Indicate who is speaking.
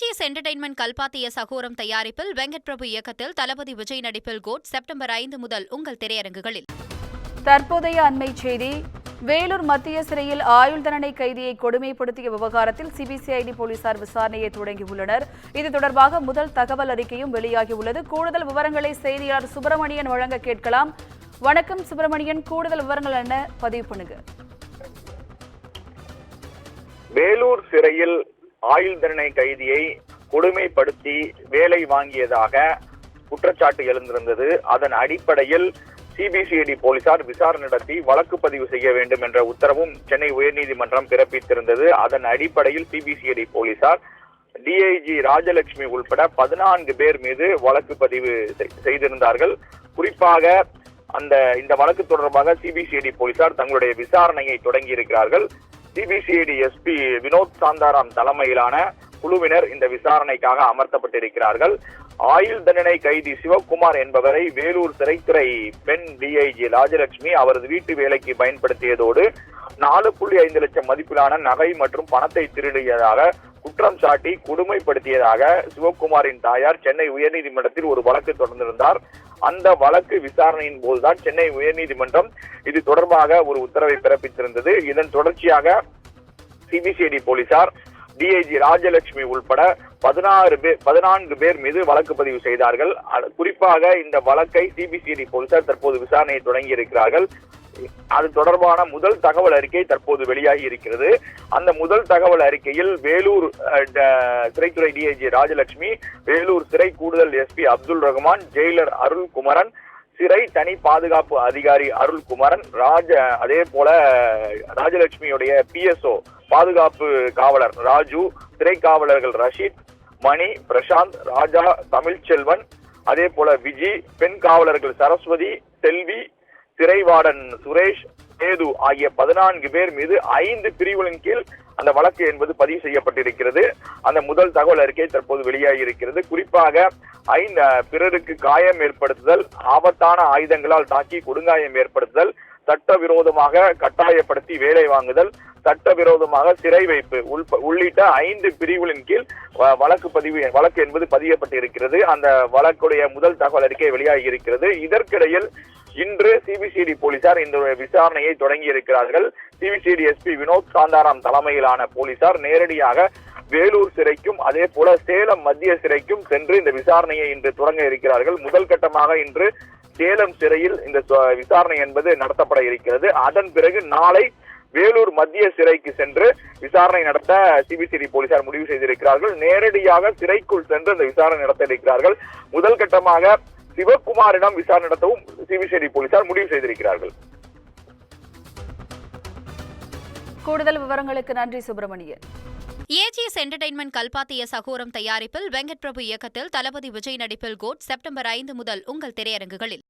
Speaker 1: AGS entertainment கல்பாத்திய சகோரம் தயாரிப்பில் வெங்கட் பிரபு இயக்கத்தில் தளபதி விஜய் நடிப்பில் கோட் செப்டம்பர் 5 முதல் உங்கள் திரையரங்குகளில்.
Speaker 2: தற்போதைய அண்மை செய்தி. வேலூர் மத்திய சிறையில் ஆயுள் தண்டனை கைதியை கொடுமைப்படுத்திய விவகாரத்தில் சிபிசிஐடி போலீசார் விசாரணையை தொடங்கியுள்ளனர். இது தொடர்பாக முதல் தகவல் அறிக்கையும் வெளியாகியுள்ளது. கூடுதல் விவரங்களை செய்தியாளர் சுப்பிரமணியன் வழங்க கேட்கலாம். வணக்கம் சுப்பிரமணியன், கூடுதல் விவரங்கள் என்ன பதிவு பண்ணுங்க.
Speaker 3: வேலூர் சிறையில் ஆயுள் தண்டனை கைதியை கொடுமைப்படுத்தி வேலை வாங்கியதாக குற்றச்சாட்டு எழுந்திருந்தது. அதன் அடிப்படையில் சிபிசிஐடி போலீசார் விசாரணை நடத்தி வழக்கு பதிவு செய்ய வேண்டும் என்ற உத்தரவும் சென்னை உயர்நீதிமன்றம் பிறப்பித்திருந்தது. அதன் அடிப்படையில் சிபிசிஐடி போலீசார் டிஐஜி ராஜலட்சுமி உள்பட 14 பேர் மீது வழக்கு பதிவு செய்திருந்தார்கள். குறிப்பாக இந்த வழக்கு தொடர்பாக சிபிசிஐடி போலீசார் தங்களுடைய விசாரணையை தொடங்கி இருக்கிறார்கள். சிபிசிஐடி எஸ்பி வினோத் சாந்தாராம் தலைமையிலான குழுவினர் இந்த விசாரணைக்காக அமர்த்தப்பட்டிருக்கிறார்கள். ஆயுள் தண்டனை கைதி சிவகுமார் என்பவரை வேலூர் சிறைத்துறை பெண் டிஐஜி ராஜலட்சுமி அவரது வீட்டு வேலைக்கு பயன்படுத்தியதோடு 4.5 லட்சம் மதிப்பிலான நகை மற்றும் பணத்தை திருடியதாக குற்றம் சாட்டி கொடுமைப்படுத்தியதாக சிவகுமாரின் தாயார் சென்னை உயர்நீதிமன்றத்தில் ஒரு வழக்கு தொடர்ந்திருந்தார். அந்த வழக்கு விசாரணையின் போதுதான் சென்னை உயர்நீதிமன்றம் இது தொடர்பாக ஒரு உத்தரவை பிறப்பித்திருந்தது. இதன் தொடர்ச்சியாக சிபிசிஐடி போலீசார் டிஐஜி ராஜலட்சுமி உள்பட 14 பேர் மீது வழக்கு பதிவு செய்தார்கள். குறிப்பாக இந்த வழக்கை சிபிசிஐடி போலீசார் தற்போது விசாரணையை தொடங்கி இருக்கிறார்கள். அது தொடர்பான முதல் தகவல் அறிக்கை தற்போது வெளியாகி இருக்கிறது. அந்த முதல் தகவல் அறிக்கையில் வேலூர் சிறைத்துறை டிஐஜி ராஜலட்சுமி, வேலூர் சிறை கூடுதல் எஸ்பி அப்துல் ரஹ்மான், ஜெயிலர் அருள்குமரன், சிறை தனி பாதுகாப்பு அதிகாரி அருள்குமரன், அதே போல ராஜலட்சுமியுடைய பிஎஸ்ஓ பாதுகாப்பு காவலர் ராஜு, சிறை காவலர்கள் ரஷீத், மணி, பிரசாந்த், ராஜா, தமிழ்ச்செல்வன், அதே போல விஜி, பெண் காவலர்கள் சரஸ்வதி, செல்வி, சிறைவார்டன் சுரேஷ், சேது ஆகிய 14 பேர் மீது 5 பிரிவுகளின் கீழ் அந்த வழக்கு என்பது பதிவு செய்யப்பட்டிருக்கிறது. அந்த முதல் தகவல் அறிக்கை தற்போது வெளியாகி இருக்கிறது. குறிப்பாக பிறருக்கு காயம் ஏற்படுத்துதல், ஆபத்தான ஆயுதங்களால் தாக்கி கொடுங்காயம் ஏற்படுத்துதல், சட்டவிரோதமாக கட்டாயப்படுத்தி வேலை வாங்குதல், சட்டவிரோதமாக சிறை வைப்பு உள்ளிட்ட 5 பிரிவுகளின் கீழ் வழக்கு என்பது பதியப்பட்டிருக்கிறது. அந்த வழக்குடைய முதல் தகவல் அறிக்கை வெளியாகி இருக்கிறது. இதற்கிடையில் இன்று சிபிசிஐடி போலீசார் இந்த விசாரணையை தொடங்கி இருக்கிறார்கள். சிபிசிஐடி எஸ்பி வினோத் சாந்தாராம் தலைமையிலான போலீசார் நேரடியாக வேலூர் சிறைக்கும் அதே போல சேலம் மத்திய சிறைக்கும் சென்று இந்த விசாரணையை இன்று தொடங்க இருக்கிறார்கள். முதல் கட்டமாக இன்று சேலம் சிறையில் இந்த விசாரணை என்பது நடத்தப்பட இருக்கிறது. அதன் பிறகு நாளை வேலூர் மத்திய சிறைக்கு சென்று விசாரணை நடத்த சிபிசிஐடி போலீசார் முடிவு செய்திருக்கிறார்கள். நேரடியாக சிறைக்குள் சென்று இந்த விசாரணை நடத்த இருக்கிறார்கள். முதல் கட்டமாக சிவகுமாரிடம் விசாரணை நடத்தவும் சிபிசிஐடி போலீசார் முடிவு செய்திருக்கிறார்கள்.
Speaker 2: கூடுதல் விவரங்களுக்கு நன்றி சுப்பிரமணியன்.
Speaker 1: ஏஜிஎஸ் என்டர்டெயின்மெண்ட் கல்பாத்திய சகோரம் தயாரிப்பில் வெங்கட் பிரபு இயக்கத்தில் தளபதி விஜய் நடிப்பில் கோட் செப்டம்பர் 5 முதல் உங்கள் திரையரங்குகளில்.